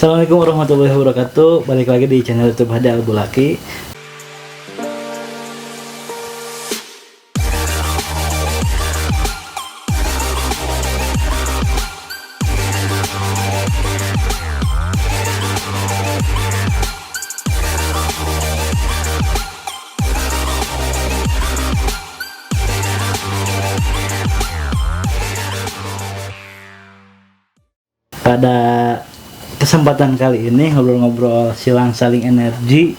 Assalamualaikum warahmatullahi wabarakatuh. Balik lagi di channel YouTube Hadi Al-Bulaki. Pada kesempatan kali ini ngobrol-ngobrol silang saling energi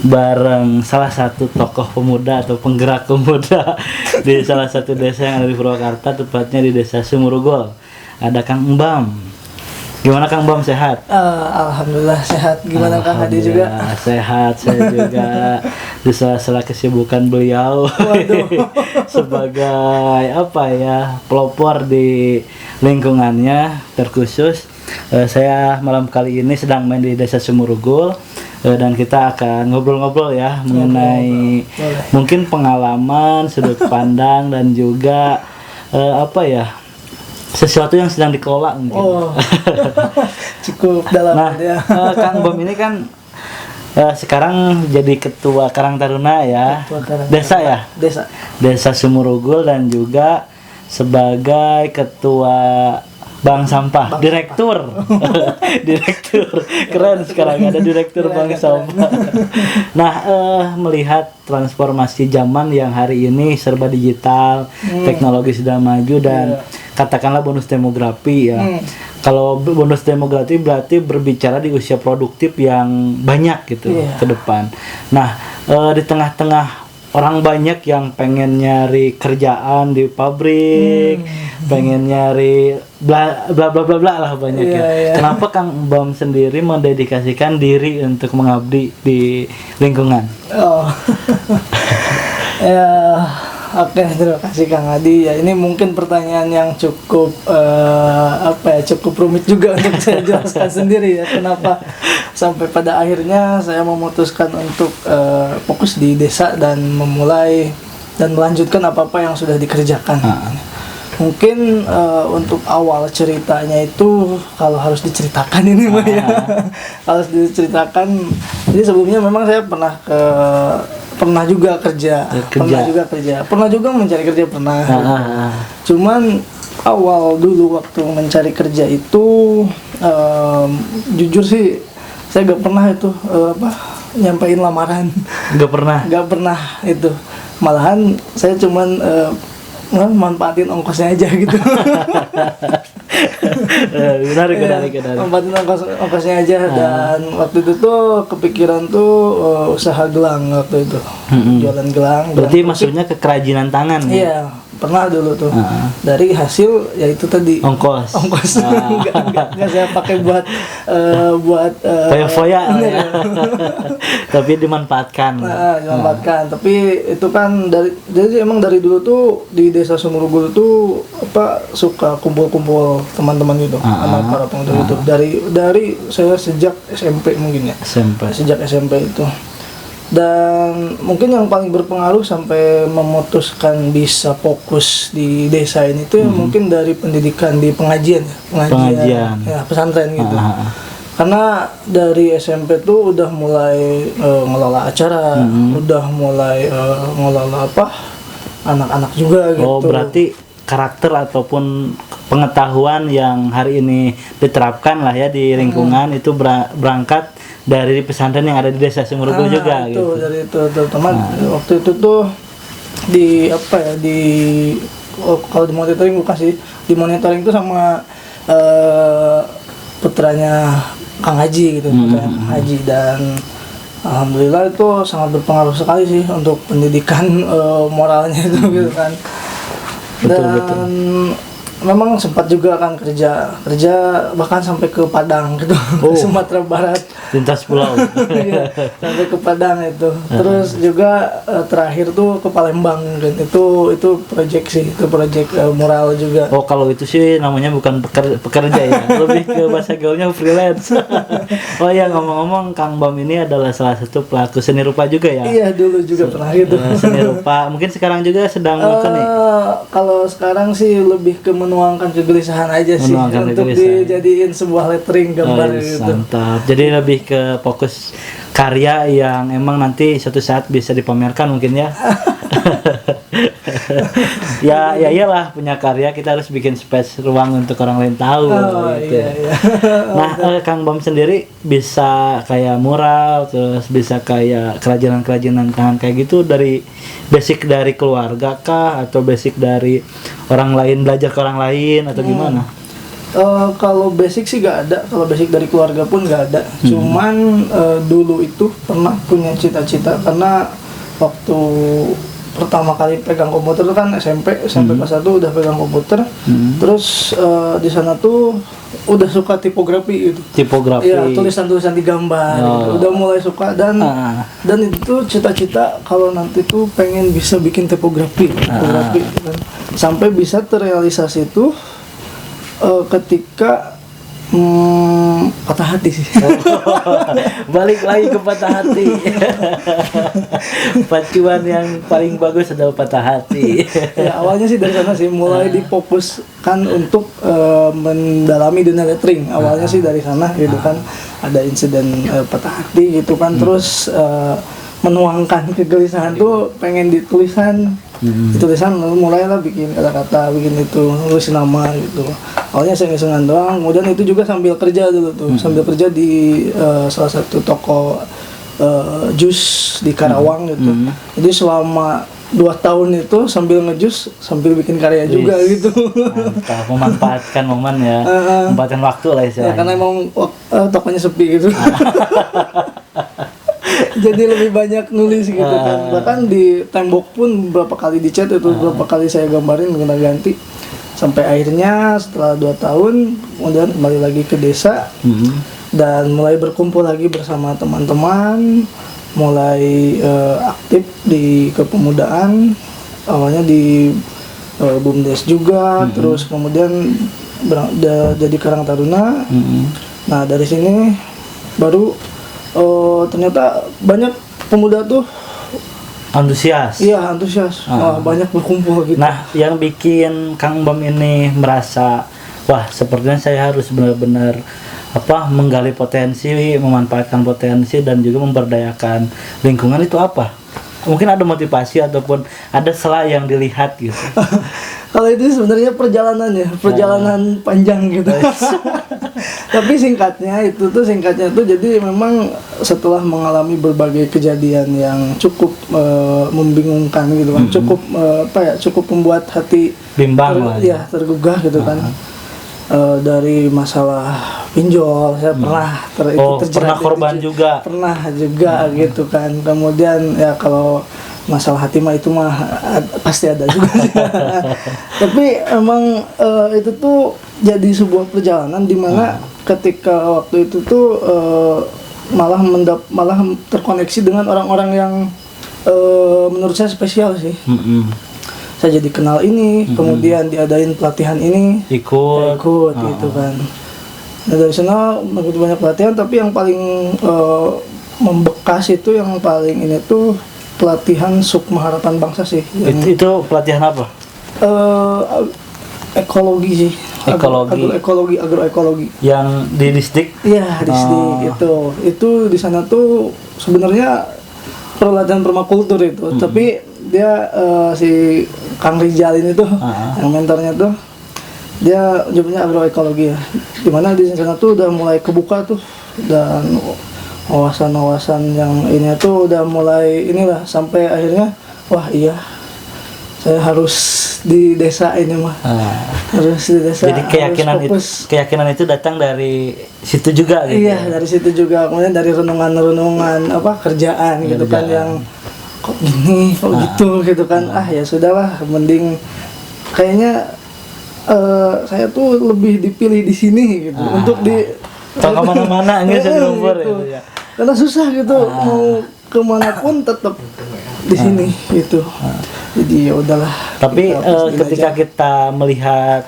bareng salah satu tokoh pemuda atau penggerak pemuda di salah satu desa yang ada di Purwakarta, tepatnya di Desa Sumurugol. Ada Kang Mbam. Gimana Kang Mbam, sehat? Alhamdulillah sehat. Gimana Kang Hadi juga? Sehat, saya juga. Di sela-sela kesibukan beliau sebagai pelopor di lingkungannya terkhusus. Saya malam kali ini sedang main di Desa Sumurugol, dan kita akan ngobrol-ngobrol ya mengenai mungkin pengalaman, sudut pandang, dan juga sesuatu yang sedang dikelola mungkin. Cukup dalam. Nah, Kang Bom ini kan sekarang jadi ketua Karang Taruna ya, Desa Sumurugol, dan juga sebagai ketua Bank Sampah, direktur keren sekarang ada direktur Bank Sampah. Nah, melihat transformasi zaman yang hari ini serba digital, teknologi sudah maju, dan katakanlah bonus demografi ya. Kalau bonus demografi berarti berbicara di usia produktif yang banyak gitu ke depan. Nah, di tengah-tengah orang banyak yang pengen nyari kerjaan di pabrik, pengen nyari bla bla bla bla bla lah banyak ya. Kenapa Kang Bam sendiri mendedikasikan diri untuk mengabdi di lingkungan? Oke, terima kasih Kang Hadi. Ya, ini mungkin pertanyaan yang cukup cukup rumit juga untuk saya jelaskan sendiri ya. Kenapa sampai pada akhirnya saya memutuskan untuk fokus di desa dan memulai dan melanjutkan apa-apa yang sudah dikerjakan. Mungkin untuk awal ceritanya itu kalau harus diceritakan ini Mbak ya. Harus diceritakan. Jadi sebelumnya memang saya pernah juga kerja. Pernah juga mencari kerja pernah. Cuman awal dulu waktu mencari kerja itu jujur sih saya gak pernah itu nyampein lamaran. Gak pernah itu. Malahan saya cuman manfaatin ongkosnya aja gitu. Menarik. Manfaatin ongkosnya aja. Dan waktu itu tuh kepikiran tuh usaha gelang waktu itu. Jualan gelang. Berarti maksudnya ke kerajinan tangan. Iya, pernah dulu tuh. Dari hasil ya itu tadi ongkos. Enggak saya pakai buat foya-foya. Tapi dimanfaatkan. Tapi itu kan jadi emang dari dulu tuh di Desa Sumurugol tuh suka kumpul-kumpul teman-teman gitu, anak para pengurus itu. Dari saya sejak SMP mungkin ya. Sejak SMP itu. Dan mungkin yang paling berpengaruh sampai memutuskan bisa fokus di desa ini tuh mungkin dari pendidikan di pengajian ya, pesantren gitu. Karena dari SMP tuh udah mulai ngelola acara, udah mulai ngelola anak-anak juga gitu. Oh, berarti karakter ataupun pengetahuan yang hari ini diterapkan lah ya di lingkungan itu berangkat dari pesantren yang ada di Desa Sumurugol juga gitu. Dari itu teman waktu itu tuh kalau di monitoring tuh sama putranya Kang Haji gitu, Haji, dan alhamdulillah itu sangat berpengaruh sekali sih untuk pendidikan moralnya itu gitu kan. Betul. Memang sempat juga kan kerja bahkan sampai ke Padang gitu, ke Sumatera Barat, lintas pulau. Iya, sampai ke Padang itu. Terus juga terakhir tuh ke Palembang, dan itu proyek moral juga. Oh, kalau itu sih namanya bukan pekerja ya, lebih ke bahasa gaulnya freelance. Oh ya, ngomong-ngomong, Kang Bam ini adalah salah satu pelaku seni rupa juga ya? Iya, dulu juga pernah gitu. Seni rupa, mungkin sekarang juga sedang melakukan nih? Kalau sekarang sih lebih ke menuangkan kegelisahan aja sih Menuangkan untuk kegelisahan. dijadiin sebuah lettering gambar gitu. Mantap. Jadi lebih ke fokus karya yang emang nanti suatu saat bisa dipamerkan mungkin ya. Ya iyalah, punya karya kita harus bikin space ruang untuk orang lain tahu gitu. Iya. Nah, Kang Bom sendiri bisa kayak mural, terus bisa kayak kerajinan-kerajinan tangan kayak gitu dari basic dari keluarga kah, atau basic dari orang lain, belajar ke orang lain, atau gimana? Kalau basic sih gak ada, kalau basic dari keluarga pun gak ada. Cuman dulu itu pernah punya cita-cita, karena waktu pertama kali pegang komputer itu kan SMP kelas 1 udah pegang komputer. Terus di sana tuh udah suka tipografi gitu. Tipografi. Iya, tulisan-tulisan digambar gitu. Udah mulai suka, dan itu cita-cita kalau nanti tuh pengen bisa bikin tipografi gitu kan. Sampai bisa terrealisasi tuh ketika patah hati sih. Balik lagi ke patah hati. Pacuan yang paling bagus adalah patah hati. Ya, awalnya sih dari sana sih mulai difokuskan untuk mendalami dunia lettering. Awalnya sih dari sana gitu kan, ada insiden patah hati gitu kan. Terus menuangkan kegelisahan tuh pengen ditulisan. Tulisan lalu mulailah bikin kata-kata, bikin itu, nulis nama gitu. Awalnya iseng-isengan doang, kemudian itu juga sambil kerja dulu tuh, sambil kerja di salah satu toko jus di Karawang gitu. Jadi selama 2 tahun itu sambil ngejus, sambil bikin karya juga gitu. Mantap, memanfaatkan momen ya, memanfaatkan waktu lah Ya, istilahnya. karena emang tokonya sepi gitu. Jadi lebih banyak nulis gitu kan. Bahkan di tembok pun berapa kali dicat itu, berapa kali saya gambarin ganti. Sampai akhirnya setelah 2 tahun kemudian kembali lagi ke desa dan mulai berkumpul lagi bersama teman-teman, mulai aktif di kepemudaan. Awalnya di BUMDes juga, terus kemudian jadi Karang Taruna. Nah, dari sini baru ternyata banyak pemuda tuh Antusias. iya antusias. Banyak berkumpul gitu. Nah, yang bikin Kang Bom ini merasa wah, sepertinya saya harus benar-benar menggali potensi, memanfaatkan potensi, dan juga memberdayakan lingkungan, itu apa? Mungkin ada motivasi ataupun ada celah yang dilihat gitu. Kalau itu sebenarnya perjalanan panjang gitu. Tapi singkatnya tuh jadi memang setelah mengalami berbagai kejadian yang cukup membingungkan gitu kan, cukup membuat hati Bimbang lah. tergugah gitu kan. Dari masalah pinjol saya pernah korban juga. Pernah juga gitu kan. Kemudian ya kalau masalah hati mah itu mah pasti ada juga sih. Tapi emang itu tuh jadi sebuah perjalanan di mana ketika waktu itu tuh malah terkoneksi dengan orang-orang yang menurut saya spesial sih. Saya jadi kenal ini, kemudian diadain pelatihan ini, ikut gitu kan. Nah, dari sana begitu banyak pelatihan, tapi yang paling membekas itu, yang paling ini tuh pelatihan Sukma Harapan Bangsa sih. Itu pelatihan apa? Ekologi sih. Agroekologi. Yang di distrik? Iya, distrik itu di sana tuh sebenarnya pelatihan permakultur itu, tapi dia si Kang Rizal ini tuh yang mentornya tuh dia judulnya agroekologi ya, dimana di sana tuh udah mulai kebuka tuh, dan wawasan-wawasan yang ini tuh udah mulai inilah, sampai akhirnya wah iya saya harus di desa ini mah, harus di desa. Jadi keyakinan itu datang dari situ juga gitu. Iya, dari situ juga, kemudian dari renungan kerjaan gitu kan, yang kok gini, kok gitu kan. Ya sudahlah, mending kayaknya saya tuh lebih dipilih di sini gitu, untuk di kemana-mana nggak bisa diukur gitu. ya. Karena susah gitu, mau kemanapun tetap di sini gitu. Jadi ya udahlah. Tapi ketika kita melihat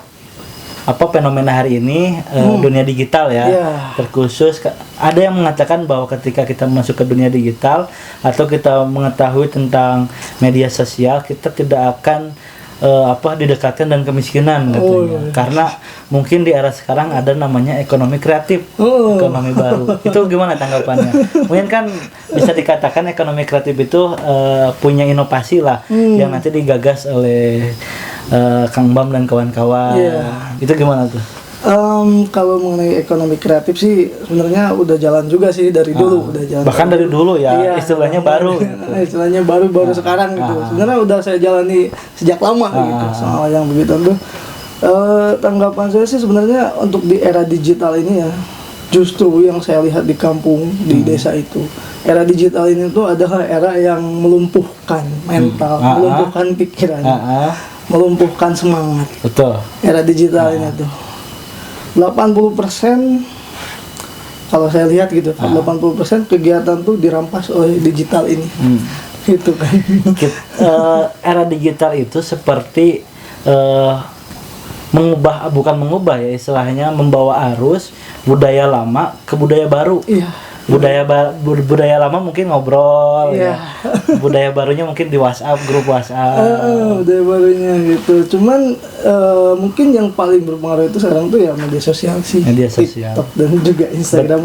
fenomena hari ini, dunia digital ya, terkhusus ada yang mengatakan bahwa ketika kita masuk ke dunia digital atau kita mengetahui tentang media sosial, kita tidak akan didekatkan dan kemiskinan katanya. Karena mungkin di era sekarang ada namanya ekonomi kreatif, ekonomi baru. Itu gimana tanggapannya? Mungkin kan bisa dikatakan ekonomi kreatif itu punya inovasi lah yang nanti digagas oleh Kang Bam dan kawan-kawan. Itu gimana tuh? Kalau mengenai ekonomi kreatif sih sebenarnya udah jalan juga sih dari dulu, udah jalan. Bahkan dari dulu ya, istilahnya baru. Istilahnya baru sekarang gitu. Sebenarnya udah saya jalani sejak lama gitu soal yang begitu tuh. Tanggapan saya sih sebenarnya untuk di era digital ini ya, justru yang saya lihat di kampung, di desa itu, era digital ini tuh adalah era yang melumpuhkan mental, melumpuhkan pikiran, melumpuhkan semangat. Betul. Era digital ini tuh 80% kalau saya lihat gitu, 80% kegiatan tuh dirampas oleh digital ini. Gitu kan. Era digital itu seperti bukan mengubah ya, istilahnya membawa arus budaya lama ke budaya baru. Budaya lama mungkin ngobrol ya. Budaya barunya mungkin di WhatsApp, grup WhatsApp. Budaya barunya gitu. Cuman mungkin yang paling berpengaruh itu sekarang tuh ya media sosial sih. Media sosial. TikTok dan juga Instagram.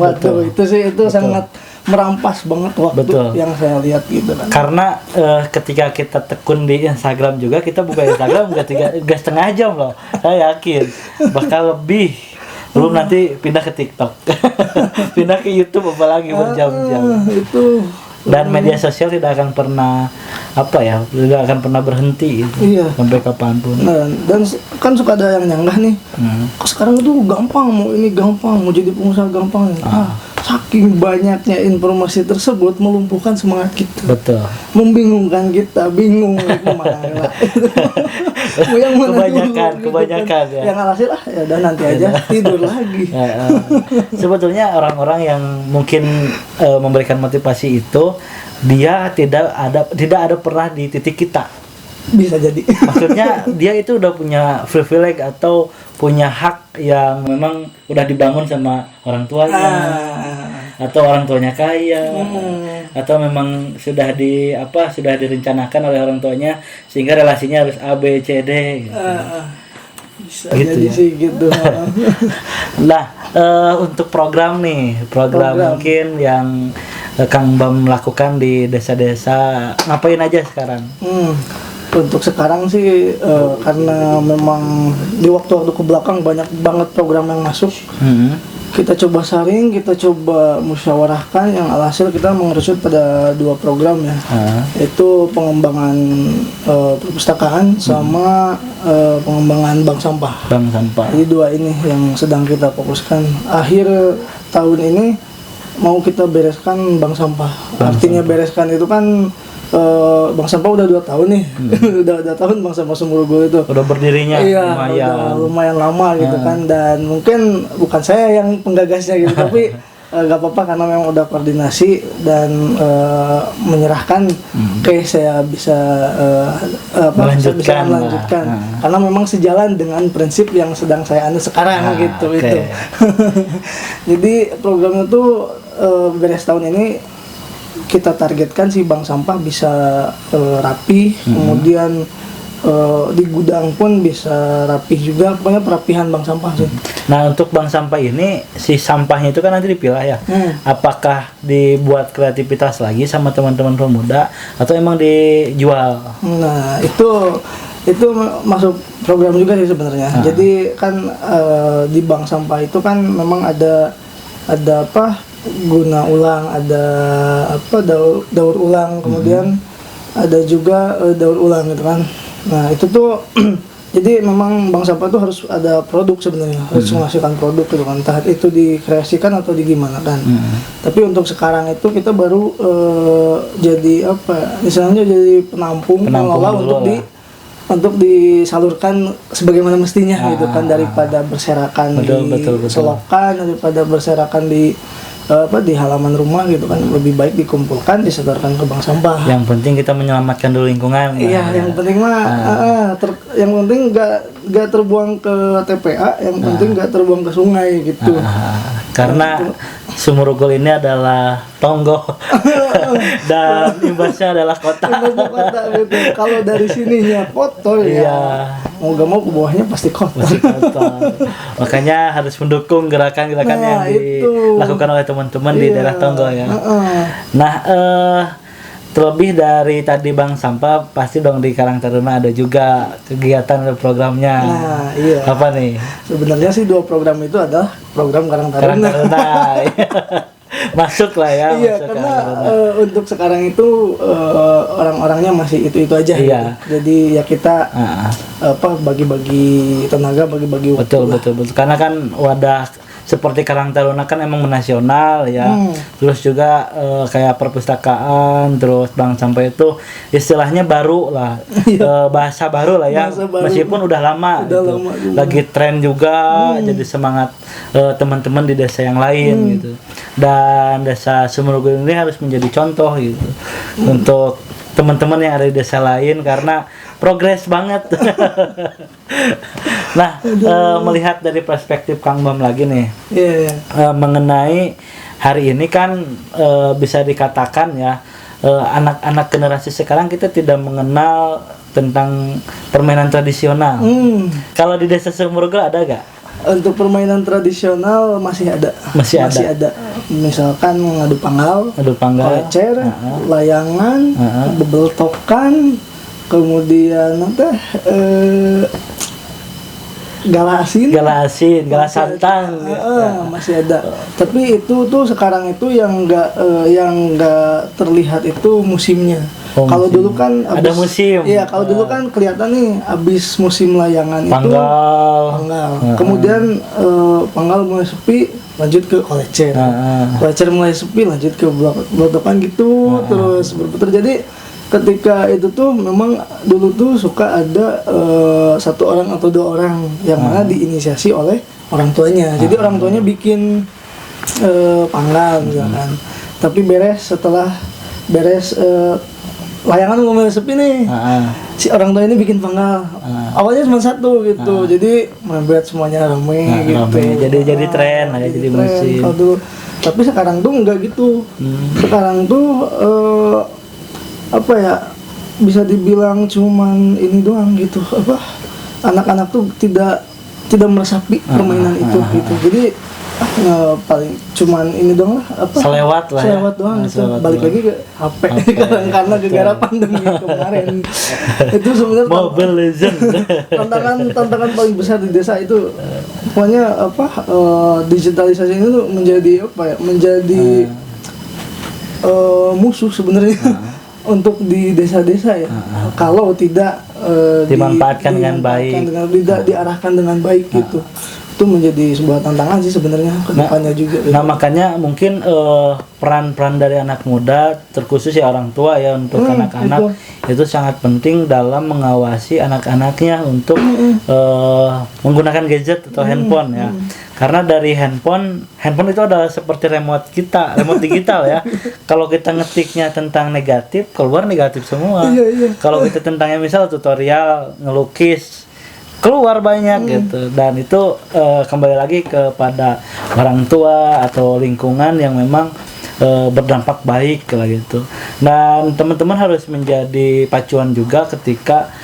Itu sangat merampas banget waktu yang saya lihat gitu kan. Karena ketika kita tekun di Instagram juga, kita buka Instagram gak setengah jam loh. Saya yakin bakal lebih. Belum nanti pindah ke TikTok, pindah ke YouTube apalagi berjam-jam. Itu. Dan media sosial tidak akan pernah tidak akan pernah berhenti gitu, sampai kapanpun. Dan kan suka ada yang nyanggah nih, sekarang itu gampang, mau jadi pengusaha gampang. Saking banyaknya informasi tersebut melumpuhkan semangat kita. Betul. Membingungkan kita, bingung kemana. Kebanyakan ya. Yang alhasil ya udah nanti aja tidur lagi. Sebetulnya orang-orang yang mungkin memberikan motivasi itu dia tidak ada pernah di titik kita. Bisa jadi. Maksudnya dia itu udah punya privilege atau punya hak yang memang udah dibangun sama orang tuanya, atau orang tuanya kaya, atau memang sudah direncanakan oleh orang tuanya sehingga relasinya harus A B C D gitu. Bisa gitu jadi sih gitu. Nah, untuk program mungkin yang Kang Bam lakukan di desa-desa, ngapain aja sekarang? Untuk sekarang sih karena memang di waktu-waktu kebelakang banyak banget program yang masuk. Kita coba saring, kita coba musyawarahkan, yang alhasil kita mengerucut pada 2 program ya. Itu pengembangan perpustakaan sama pengembangan bank sampah. Jadi 2 ini yang sedang kita fokuskan. Akhir tahun ini mau kita bereskan bank sampah. Artinya bereskan itu kan Bank Sampah udah 2 tahun nih. udah 2 tahun Bank Sampah Sumbergul itu. Udah berdirinya lumayan lama gitu kan, dan mungkin bukan saya yang penggagasnya gitu tapi gak apa-apa karena memang udah koordinasi dan menyerahkan saya bisa melanjutkan karena memang sejalan dengan prinsip yang sedang saya anut sekarang gitu. Itu. Jadi programnya tuh beres tahun ini kita targetkan si bank sampah bisa rapi, kemudian di gudang pun bisa rapi juga, pokoknya perapihan bank sampah sih. Nah, untuk bank sampah ini si sampahnya itu kan nanti dipilah ya. Apakah dibuat kreativitas lagi sama teman-teman pemuda atau emang dijual? Nah, itu masuk program juga sih sebenarnya. Jadi kan di bank sampah itu kan memang ada guna ulang, ada daur ulang, kemudian ada juga daur ulang gitu kan. Nah itu tuh jadi memang bank sampah tuh harus ada produk sebenarnya, harus menghasilkan produk gitu kan, entah itu dikreasikan atau digimana kan. Tapi untuk sekarang itu kita baru jadi misalnya jadi penampung pengelola untuk disalurkan sebagaimana mestinya gitu kan, daripada berserakan di selokan, daripada berserakan di halaman rumah gitu kan, lebih baik dikumpulkan disetorkan ke bank sampah. Yang penting kita menyelamatkan dulu lingkungan. Iya, yang penting yang penting nggak terbuang ke TPA, yang penting nggak terbuang ke sungai gitu. karena Sumurugul ini adalah tonggo dan imbasnya adalah kota. Kota gitu. Kalau dari sininya kotor ya, mau gak mau ke bawahnya pasti kotor. Makanya harus mendukung gerakan-gerakan yang dilakukan oleh teman-teman di daerah Tonggo ya. Nah, terlebih dari tadi Bang Sampah, pasti dong di Karang Taruna ada juga kegiatan atau programnya. Nah, iya. Apa nih? Sebenarnya sih 2 program itu adalah program Karang Taruna. Masuk lah ya. Iya, karena untuk sekarang itu orang-orangnya masih itu aja. Iya. Gitu. Jadi ya kita bagi-bagi tenaga, bagi-bagi waktu. Betul. Karena kan wadah seperti Karang Taruna kan emang menasional ya. Terus juga kayak perpustakaan, terus Bang Sampah itu istilahnya baru lah. Bahasa baru lah ya. Meskipun udah lama gitu. Lagi tren juga, jadi semangat teman-teman di desa yang lain gitu. Dan desa Sumurugul ini harus menjadi contoh gitu untuk teman-teman yang ada di desa lain karena progres banget. Nah, melihat dari perspektif Kang Bam lagi nih, mengenai hari ini kan bisa dikatakan ya, anak-anak generasi sekarang kita tidak mengenal tentang permainan tradisional. Kalau di desa Sumurugul ada gak? Untuk permainan tradisional masih ada. Masih ada. Misalkan ngadu panggal, kolecer, layangan, bebeltokan, kemudian gala santang. Masih ada. Tapi itu tuh sekarang itu yang nggak terlihat itu musimnya. Kalau dulu kan ada musim. Iya, kalau dulu kan kelihatan nih abis musim layangan panggal. Kemudian panggal mulai sepi, lanjut ke kolecer. Kolecer mulai sepi, lanjut ke blok-blokan gitu, terus berputar. Jadi ketika itu tuh memang dulu tuh suka ada 1 orang atau 2 orang yang mana diinisiasi oleh orang tuanya. Jadi orang tuanya bikin panggal misalkan. Tapi setelah beres layangan mulai sepi nih. Si orang tua ini bikin panggal. Awalnya cuma 1 gitu. Jadi membuat semuanya ramai gitu. Jadi tren, jadi musim. Tapi sekarang tuh enggak gitu. Sekarang tuh bisa dibilang cuman ini doang gitu, anak-anak tuh tidak meresapi permainan itu gitu. Jadi paling cuman ini doang lah, selewat doang gitu. Balik lagi ke HP karena gara-gara pandemi kemarin. Itu sebenarnya Mobile Legend. tantangan paling besar di desa itu pokoknya digitalisasi itu menjadi menjadi musuh sebenarnya. Untuk di desa-desa ya, kalau tidak dimanfaatkan dengan baik, tidak diarahkan dengan baik gitu, itu menjadi sebuah tantangan sih sebenarnya ke depannya juga. Nah makanya mungkin peran-peran dari anak muda, terkhusus ya orang tua ya untuk anak-anak itu sangat penting dalam mengawasi anak-anaknya untuk menggunakan gadget atau handphone ya. Karena dari handphone itu adalah seperti remote digital ya. Kalau kita ngetiknya tentang negatif, keluar negatif semua. Kalau kita tentangnya misal tutorial ngelukis, keluar banyak gitu. Dan itu kembali lagi kepada orang tua atau lingkungan yang memang berdampak baik lah gitu. Dan teman-teman harus menjadi pacuan juga ketika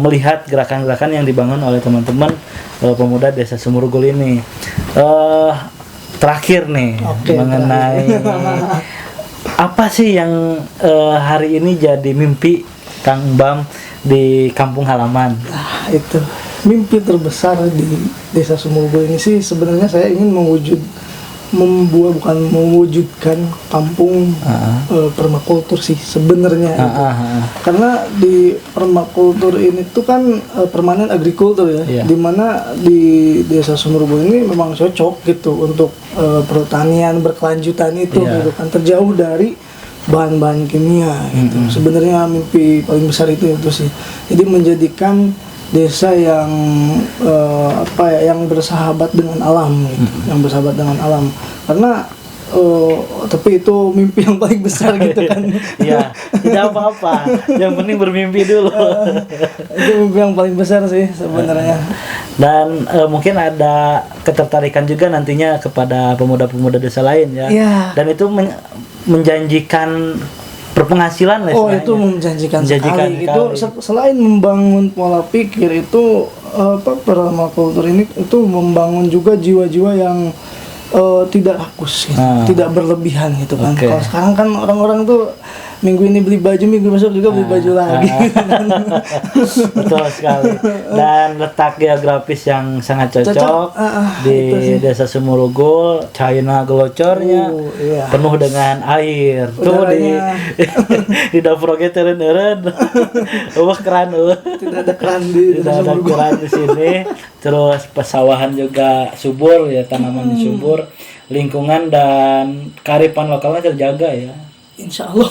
melihat gerakan-gerakan yang dibangun oleh teman-teman pemuda desa Sumurugul ini. Terakhir nih, mengenai apa sih yang hari ini jadi mimpi Kang Bam di kampung halaman? Itu mimpi terbesar di desa Sumurugul ini sih sebenarnya saya ingin mewujudkan kampung permakultur sih sebenarnya. Karena di permakultur ini tuh kan permanen agrikultur ya, dimana di desa Sumurugul ini memang cocok gitu untuk pertanian berkelanjutan itu gitu kan, terjauh dari bahan-bahan kimia gitu. Sebenarnya mimpi paling besar itu sih. Jadi menjadikan desa yang yang bersahabat dengan alam gitu, yang bersahabat dengan alam. Karena Oh, tapi itu mimpi yang paling besar gitu kan. Iya, tidak apa-apa. Yang penting bermimpi dulu. Itu mimpi yang paling besar sih sebenarnya. Dan mungkin ada ketertarikan juga nantinya kepada pemuda-pemuda desa lain ya. Iya. Dan itu menjanjikan berpenghasilan lah Oh, istilahnya. itu menjanjikan Menjanjikan sekali. Itu sekali. selain membangun pola pikir itu permakultur ini itu membangun juga jiwa-jiwa yang tidak rakus, gitu. Tidak berlebihan gitu kan. Oke. Kalau sekarang kan orang-orang tuh minggu ini beli baju, minggu besok juga beli baju lagi. Betul sekali. Dan letak geografis yang sangat cocok, di itu sih. Desa Sumurugul, China gelocornya Iya. penuh dengan air. Tuh di Udaranya. di dapur oge teureun-eureun. Wah keran Tidak ada keran di Tidak ada Sumurugul. keran di sini. Terus pesawahan juga subur ya, tanaman subur, lingkungan dan kearifan lokalnya terjaga ya. Insya Allah.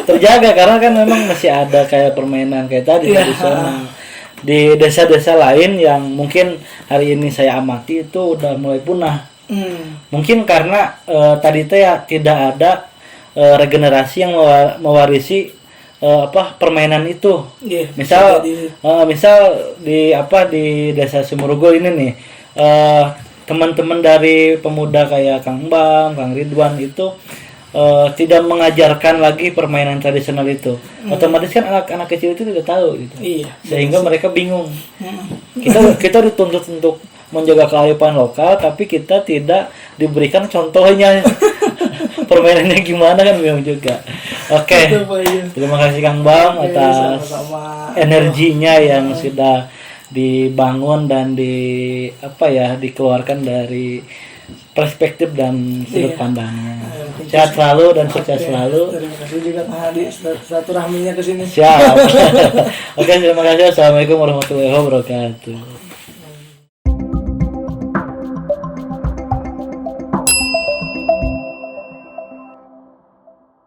Terjaga karena kan memang masih ada kayak permainan kayak tadi tradisional. Di desa-desa lain yang mungkin hari ini saya amati itu udah mulai punah. Mungkin karena tadi teh ya tidak ada regenerasi yang mewarisi permainan itu. Iya, Misal bisa misal di Desa Sumurugul ini nih, teman-teman dari pemuda kayak Kang Bam, Kang Ridwan itu tidak mengajarkan lagi permainan tradisional itu. Otomatis kan anak-anak kecil itu tidak tahu gitu. Iya. Sehingga mereka bingung. Kita dituntut untuk menjaga kearifan lokal, tapi kita tidak diberikan contohnya. Permainannya gimana kan bingung juga. Oke. Itu, Pak, iya. Terima kasih Kang Bang Oke, atas sama-sama. energinya yang sudah dibangun dan dikeluarkan dari perspektif dan sudut Iya. pandangnya. Sehat selalu dan sukses selalu. Terima kasih juga Kang Hadi silaturahminya ke sini. Siap. Oke, terima kasih. Assalamualaikum warahmatullahi wabarakatuh.